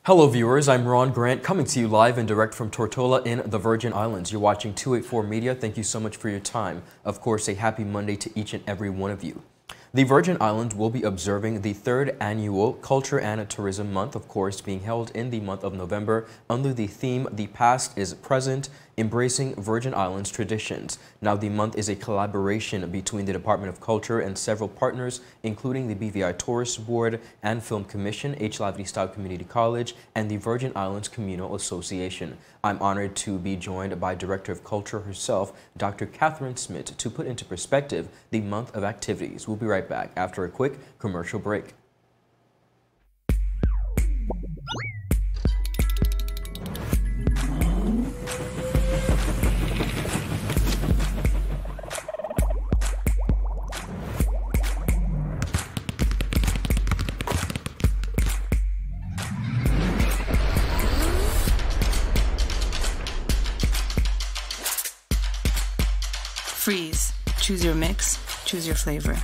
Hello viewers, I'm Ron Grant coming to you live and direct from Tortola in the Virgin Islands. You're watching 284 Media. Thank you so much for your time. Of course, a happy Monday to each and every one of you. The Virgin Islands will be observing the third annual Culture and Tourism Month, of course, being held in the month of November under the theme The Past is Present, Embracing Virgin Islands Traditions. Now, the month is a collaboration between the Department of Culture and several partners, including the BVI Tourist Board and Film Commission, H. Laverty Stout Community College, and the Virgin Islands Communal Association. I'm honored to be joined by Director of Culture herself, Dr. Catherine Smith, to put into perspective the month of activities. We'll be right back after a quick commercial break. Freeze. Choose your mix, choose your flavor.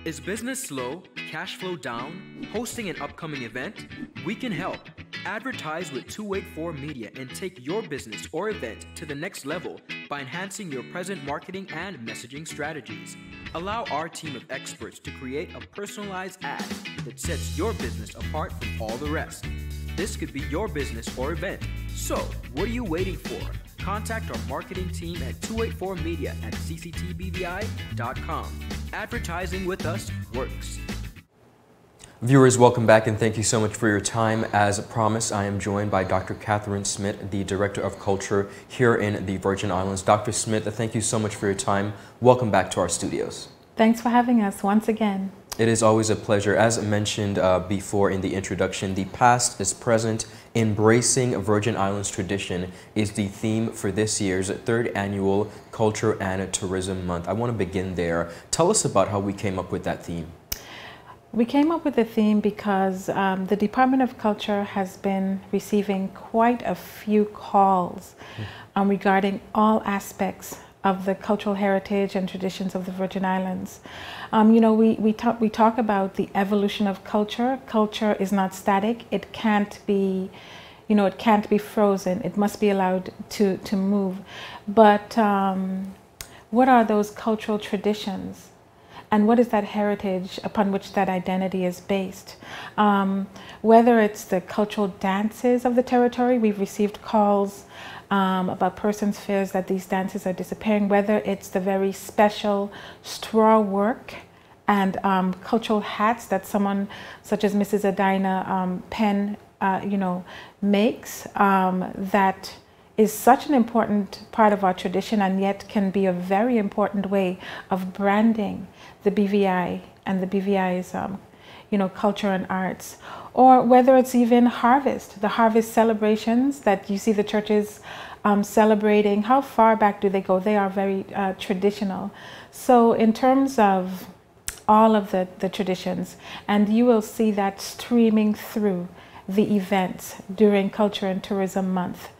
Is business slow? Cash flow down? Hosting an upcoming event? We can help. Advertise with 284 Media and take your business or event to the next level by enhancing your present marketing and messaging strategies. Allow our team of experts to create a personalized ad that sets your business apart from all the rest. This could be your business or event. So, what are you waiting for? Contact our marketing team at 284media at cctbvi.com. Advertising with us works. Viewers, welcome back and thank you so much for your time. As promised, I am joined by Dr. Catherine Smith, the Director of Culture here in the Virgin Islands. Dr. Smith, thank you so much for your time. Welcome back to our studios. Thanks for having us once again. It is always a pleasure. As mentioned before in the introduction, the past is present. Embracing Virgin Islands tradition is the theme for this year's third annual Culture and Tourism Month. I want to begin there. Tell us about how we came up with that theme. We came up with the theme because the Department of Culture has been receiving quite a few calls regarding all aspects of the cultural heritage and traditions of the Virgin Islands. You know, we talk about the evolution of culture. Culture is not static. It can't be, you know, it can't be frozen. It must be allowed to move. But what are those cultural traditions? And what is that heritage upon which that identity is based? Whether it's the cultural dances of the territory, we've received calls about persons' fears that these dances are disappearing, whether it's the very special straw work and cultural hats that someone such as Mrs. Adina Penn, you know, makes, that is such an important part of our tradition and yet can be a very important way of branding the BVI and the BVI's you know, culture and arts. Or whether it's even harvest, the harvest celebrations that you see the churches celebrating. How far back do they go? They are very traditional. So in terms of all of the traditions, and you will see that streaming through the events during Culture and Tourism Month.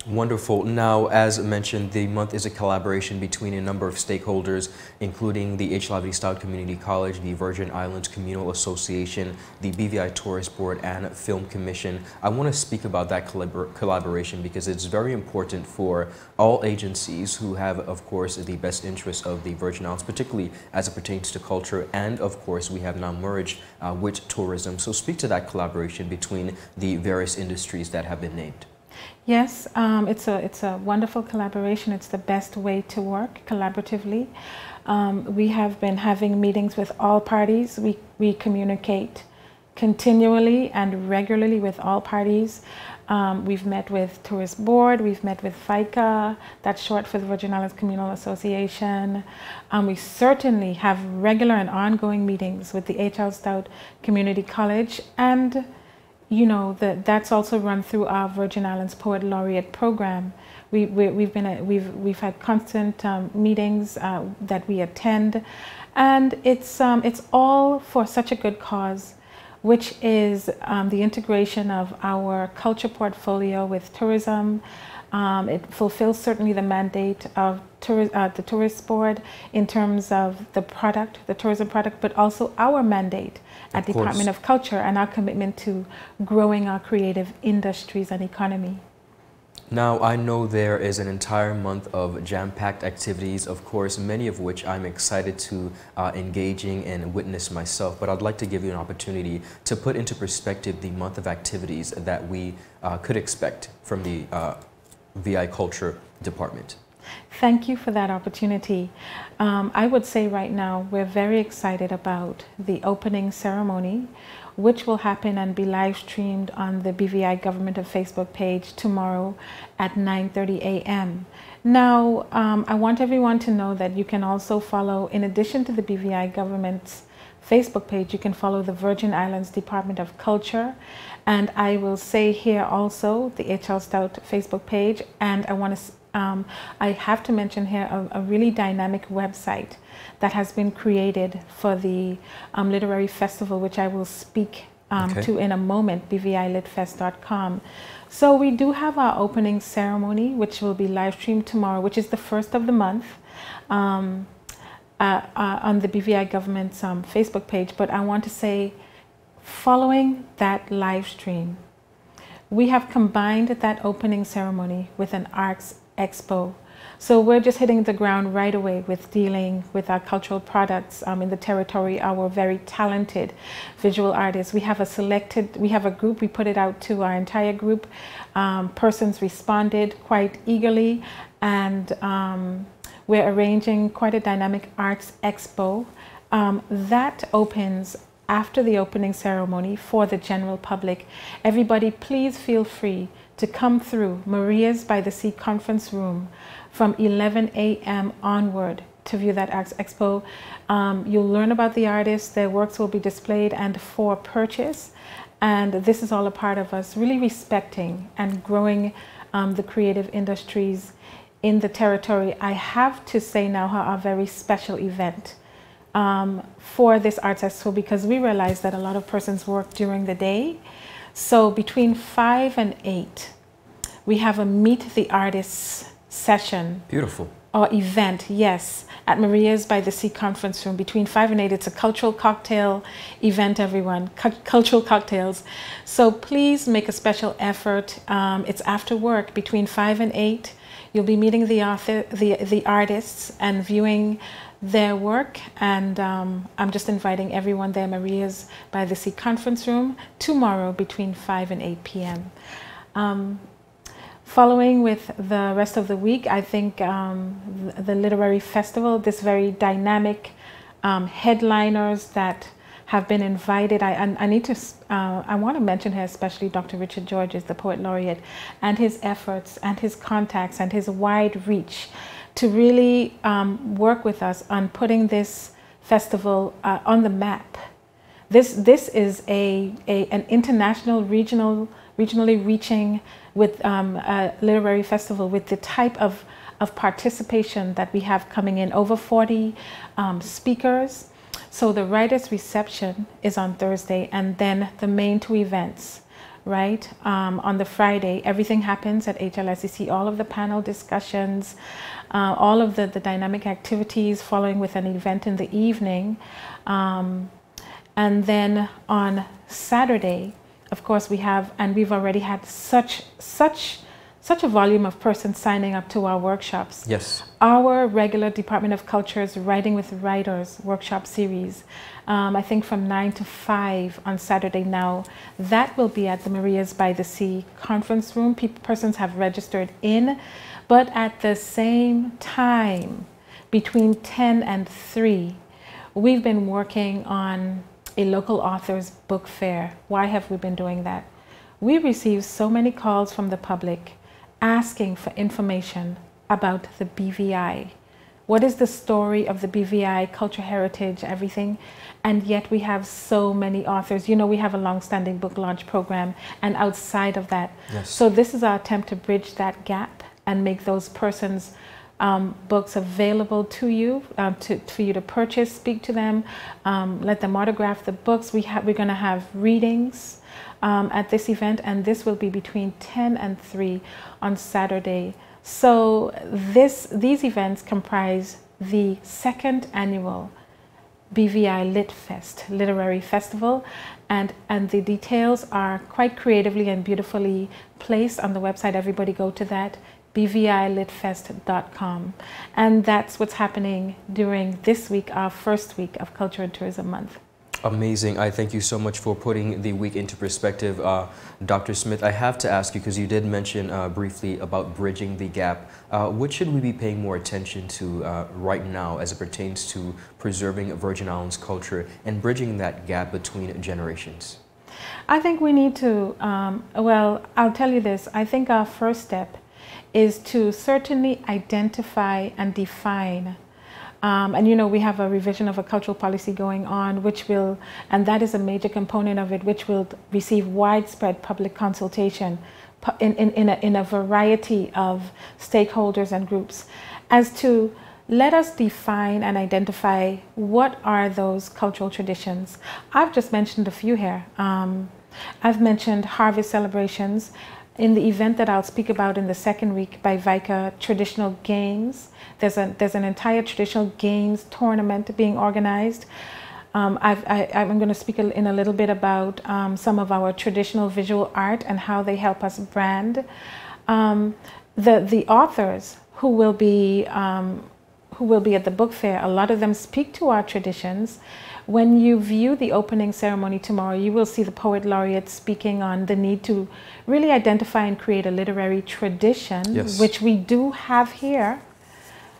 Wonderful. Now, as mentioned, the month is a collaboration between a number of stakeholders, including the H. Laverty Stout Community College, the Virgin Islands Communal Association, the BVI Tourist Board, and Film Commission. I want to speak about that collaboration because it's very important for all agencies who have, of course, the best interests of the Virgin Islands, particularly as it pertains to culture. And, of course, we have now merged with tourism. So speak to that collaboration between the various industries that have been named. Yes, it's a wonderful collaboration. It's the best way to work collaboratively. We have been having meetings with all parties. We communicate continually and regularly with all parties. We've met with Tourist Board, we've met with FICA, that's short for the Virgin Islands Communal Association. We certainly have regular and ongoing meetings with the H.L. Stout Community College, and you know, that's also run through our Virgin Islands Poet Laureate program. We've had constant meetings that we attend, and it's all for such a good cause. which is the integration of our culture portfolio with tourism. It fulfills certainly the mandate of the Tourist Board in terms of the product, the tourism product, but also our mandate at Department of Culture and our commitment to growing our creative industries and economy. Now, I know there is an entire month of jam-packed activities, of course, many of which I'm excited to engaging and witness myself, but I'd like to give you an opportunity to put into perspective the month of activities that we could expect from the VI Culture Department. Thank you for that opportunity. I would say right now we're very excited about the opening ceremony, which will happen and be live streamed on the BVI Government of Facebook page tomorrow at 9:30 a.m. Now, I want everyone to know that you can also follow, in addition to the BVI Government's Facebook page, you can follow the Virgin Islands Department of Culture. And I will say here also the H.L. Stout Facebook page. And I have to mention here a really dynamic website that has been created for the literary festival, which I will speak to in a moment, bvilitfest.com. So we do have our opening ceremony, which will be live streamed tomorrow, which is the first of the month, on the BVI government's Facebook page. But I want to say, following that live stream, we have combined that opening ceremony with an arts expo. So we're just hitting the ground right away with dealing with our cultural products in the territory, our very talented visual artists. We have a group, we put it out to our entire group. Persons responded quite eagerly, and we're arranging quite a dynamic arts expo that opens after the opening ceremony for the general public. Everybody, please feel free to come through Maria's by the Sea Conference Room from 11 a.m. onward to view that arts expo. You'll learn about the artists, their works will be displayed and for purchase. And this is all a part of us really respecting and growing the creative industries in the territory. I have to say now a very special event for this arts expo, because we realize that a lot of persons work during the day. So between 5 and 8, we have a Meet the Artists session. Beautiful. Or event, yes, at Maria's by the Sea Conference Room. Between 5 and 8, it's a cultural cocktail event, everyone, cultural cocktails. So please make a special effort. It's after work, between 5 and 8. You'll be meeting the artists and viewing their work, and I'm just inviting everyone there, Maria's by the Sea Conference Room, tomorrow between 5 and 8 p.m. Following with the rest of the week, I think the Literary Festival, this very dynamic headliners that have been invited. I want to mention here especially Dr. Richard Georges, the Poet Laureate, and his efforts and his contacts and his wide reach to really work with us on putting this festival on the map. This is an international, regionally reaching with a literary festival with the type of participation that we have coming in. Over 40 speakers. So the writer's reception is on Thursday, and then the main two events, right? On the Friday, everything happens at HLSEC, all of the panel discussions, all of the dynamic activities following with an event in the evening. And then on Saturday, of course, we've already had such a volume of persons signing up to our workshops. Yes. Our regular Department of Culture's Writing with Writers workshop series, I think from 9 to 5 on Saturday now, that will be at the Maria's by the Sea Conference Room. Persons have registered in, but at the same time, between 10 and 3, we've been working on a local author's book fair. Why have we been doing that? We receive so many calls from the public asking for information about the BVI. What is the story of the BVI, culture, heritage, everything? And yet we have so many authors. You know, we have a long-standing book launch program, and outside of that. Yes. So this is our attempt to bridge that gap and make those persons books available to you for you to purchase, speak to them, let them autograph the books. We're going to have readings at this event, and this will be between 10 and 3 on Saturday. So these events comprise the second annual BVI Lit Fest Literary Festival, and the details are quite creatively and beautifully placed on the website. Everybody go to that, bvilitfest.com, and that's what's happening during this week, our first week of Culture and Tourism Month. Amazing. I thank you so much for putting the week into perspective. Dr. Smith, I have to ask you, because you did mention briefly about bridging the gap. What should we be paying more attention to right now as it pertains to preserving Virgin Islands culture and bridging that gap between generations? I think we need to, well, I'll tell you this. I think our first step is to certainly identify and define. And you know, we have a revision of a cultural policy going on, which will, and that is a major component of it, which will receive widespread public consultation in a variety of stakeholders and groups, as to let us define and identify what are those cultural traditions. I've just mentioned a few here. I've mentioned harvest celebrations. In the event that I'll speak about in the second week by VICA, traditional games. There's an entire traditional games tournament being organized. I'm going to speak in a little bit about some of our traditional visual art and how they help us brand. The authors who will be at the book fair, a lot of them speak to our traditions. When you view the opening ceremony tomorrow, you will see the poet laureate speaking on the need to really identify and create a literary tradition, yes, which we do have here.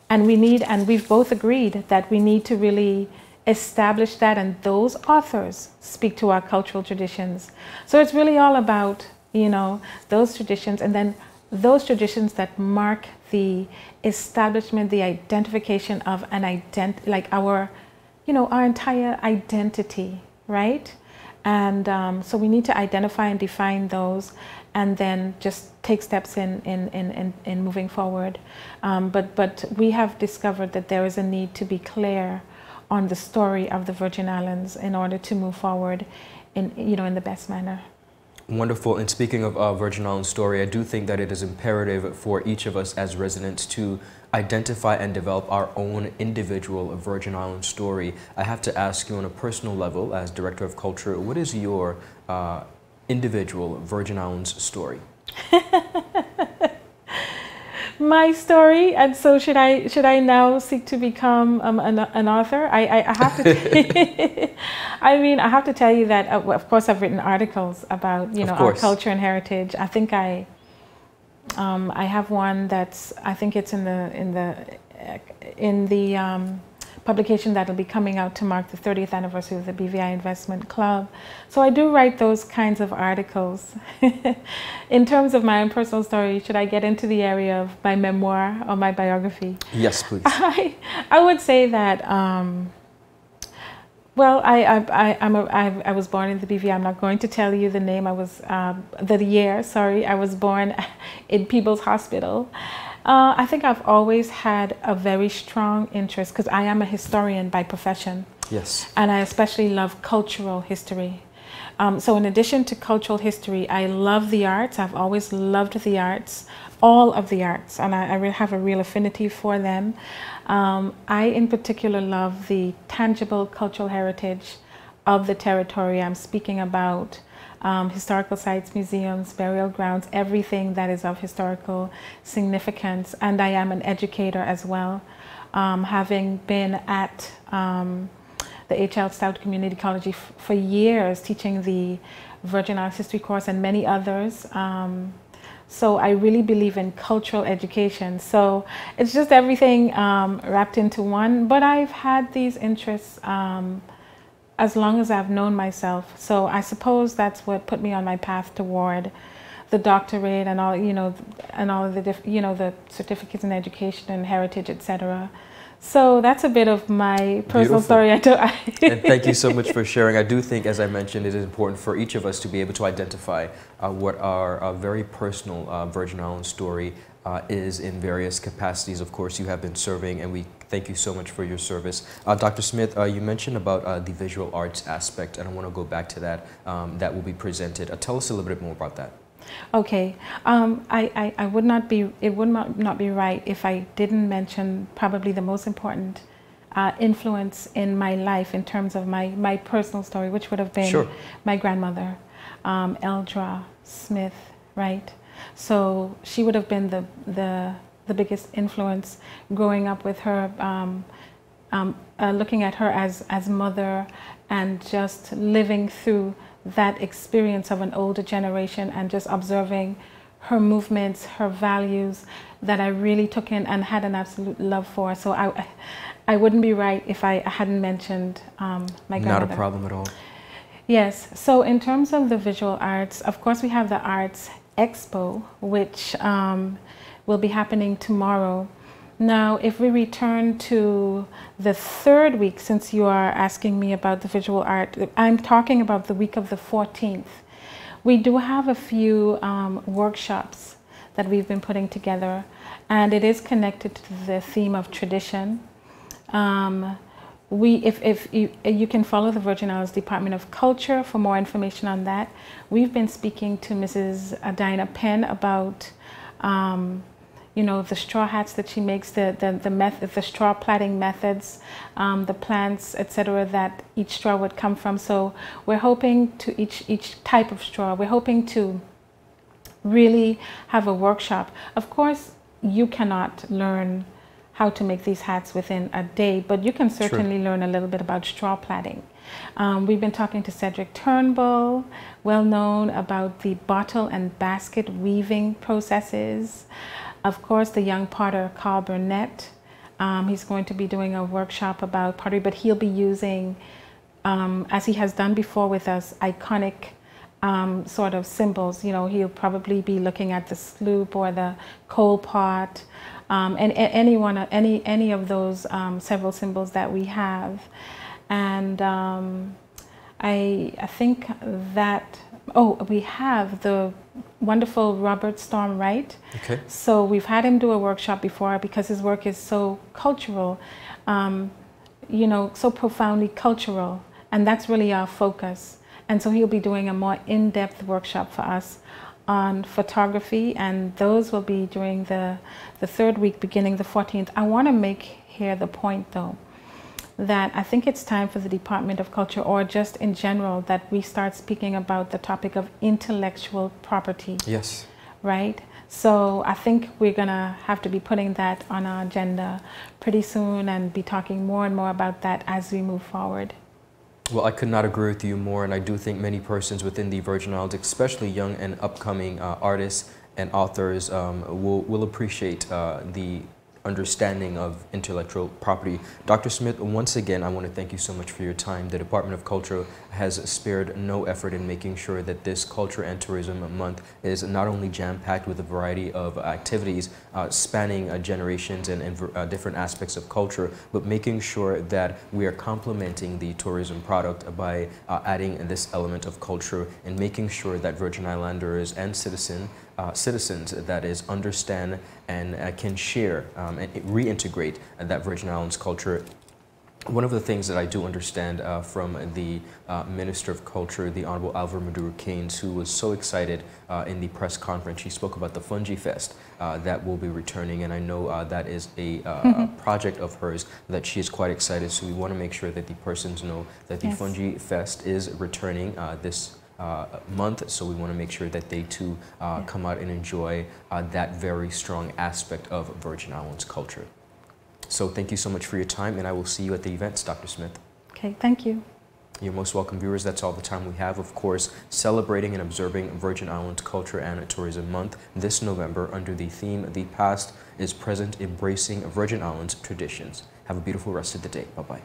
And we've both agreed that we need to really establish that, and those authors speak to our cultural traditions. So it's really all about, you know, those traditions, and then those traditions that mark the establishment, the identification of an like our, you know, our entire identity, right? And so we need to identify and define those, and then just take steps in moving forward. But we have discovered that there is a need to be clear on the story of the Virgin Islands in order to move forward in the best manner. Wonderful. And speaking of Virgin Islands story, I do think that it is imperative for each of us as residents to identify and develop our own individual Virgin Islands story. I have to ask you on a personal level, as Director of Culture, what is your individual Virgin Islands story? My story, and so should I now seek to become an author? I have to. I mean, I have to tell you that of course I've written articles about our culture and heritage. I think I have one that's, I think it's in the publication that'll be coming out to mark the 30th anniversary of the BVI Investment Club. So I do write those kinds of articles. In terms of my own personal story, should I get into the area of my memoir or my biography? Yes, please. I would say that, well, I was born in the BVI. I'm not going to tell you the name. I was, the year, sorry. I was born in Peebles Hospital. I think I've always had a very strong interest, because I am a historian by profession. Yes. And I especially love cultural history. So in addition to cultural history, I love the arts. I've always loved the arts, all of the arts, and I really have a real affinity for them. I in particular love the tangible cultural heritage of the territory. I'm speaking about historical sites, museums, burial grounds, everything that is of historical significance. And I am an educator as well, having been at the H.L. Stout Community College for years, teaching the Virgin Islands History course and many others. So I really believe in cultural education. So it's just everything wrapped into one. But I've had these interests as long as I've known myself. So I suppose that's what put me on my path toward the doctorate and all, and all of the, the certificates in education and heritage, etc. So that's a bit of my personal story. And thank you so much for sharing. I do think, as I mentioned, it is important for each of us to be able to identify what our very personal Virgin Islands story is in various capacities. Of course, you have been serving, and we thank you so much for your service. Dr. Smith, you mentioned about the visual arts aspect, and I want to go back to that. That will be presented. Tell us a little bit more about that. Okay, I would not be, it would not be right if I didn't mention probably the most important influence in my life in terms of my personal story, which would have been Sure. my grandmother, Eldra Smith, right? So she would have been the biggest influence growing up with her, looking at her as mother and just living through that experience of an older generation and just observing her movements, her values that I really took in and had an absolute love for. So I wouldn't be right if I hadn't mentioned my grandmother. Not a problem at all. Yes, so in terms of the visual arts, of course we have the Arts Expo, which will be happening tomorrow. Now, if we return to the third week, since you are asking me about the visual art, I'm talking about the week of the 14th. We do have a few workshops that we've been putting together, and it is connected to the theme of tradition. If you can follow the Virgin Islands Department of Culture for more information on that. We've been speaking to Mrs. Dinah Penn about you know, the straw hats that she makes, the straw plaiting methods, the plants, etc., that each straw would come from. So we're hoping to each type of straw, we're hoping to really have a workshop. Of course, you cannot learn how to make these hats within a day, but you can certainly learn a little bit about straw plaiting. We've been talking to Cedric Turnbull, well known about the bottle and basket weaving processes. Of course, the young potter Carl Burnett, he's going to be doing a workshop about pottery, but he'll be using, as he has done before with us, iconic sort of symbols. You know, he'll probably be looking at the sloop or the coal pot, and any of those several symbols that we have. And I think that, we have the wonderful Robert Storm Wright. Okay. So we've had him do a workshop before because his work is so cultural, you know, so profoundly cultural, and that's really our focus. And so he'll be doing a more in-depth workshop for us on photography, and those will be during the third week, beginning the 14th. I want to make here the point, though, that I think it's time for the Department of Culture, or just in general, that we start speaking about the topic of intellectual property. Yes. Right? So I think we're going to have to be putting that on our agenda pretty soon and be talking more and more about that as we move forward. Well, I could not agree with you more, and I do think many persons within the Virgin Islands, especially young and upcoming artists and authors, will appreciate the understanding of intellectual property. Dr. Smith, once again, I want to thank you so much for your time. The Department of Culture has spared no effort in making sure that this Culture and Tourism Month is not only jam-packed with a variety of activities spanning generations and different aspects of culture, but making sure that we are complementing the tourism product by adding this element of culture and making sure that Virgin Islanders and citizens that is understand and can share and reintegrate that Virgin Islands culture. One of the things that I do understand from the Minister of Culture, the Honorable Alvaro Maduro Keynes, who was so excited in the press conference, she spoke about the Fungi Fest that will be returning, and I know that is a project of hers that she is quite excited. So we want to make sure that the persons know that the Fungi Fest is returning this month, so we want to make sure that they too come out and enjoy that very strong aspect of Virgin Islands culture. So thank you so much for your time, and I will see you at the events, Dr. Smith. Okay, thank you. You're most welcome, viewers. That's all the time we have. Of course, celebrating and observing Virgin Islands Culture and Tourism Month this November under the theme, The Past is Present, Embracing Virgin Islands Traditions. Have a beautiful rest of the day. Bye-bye.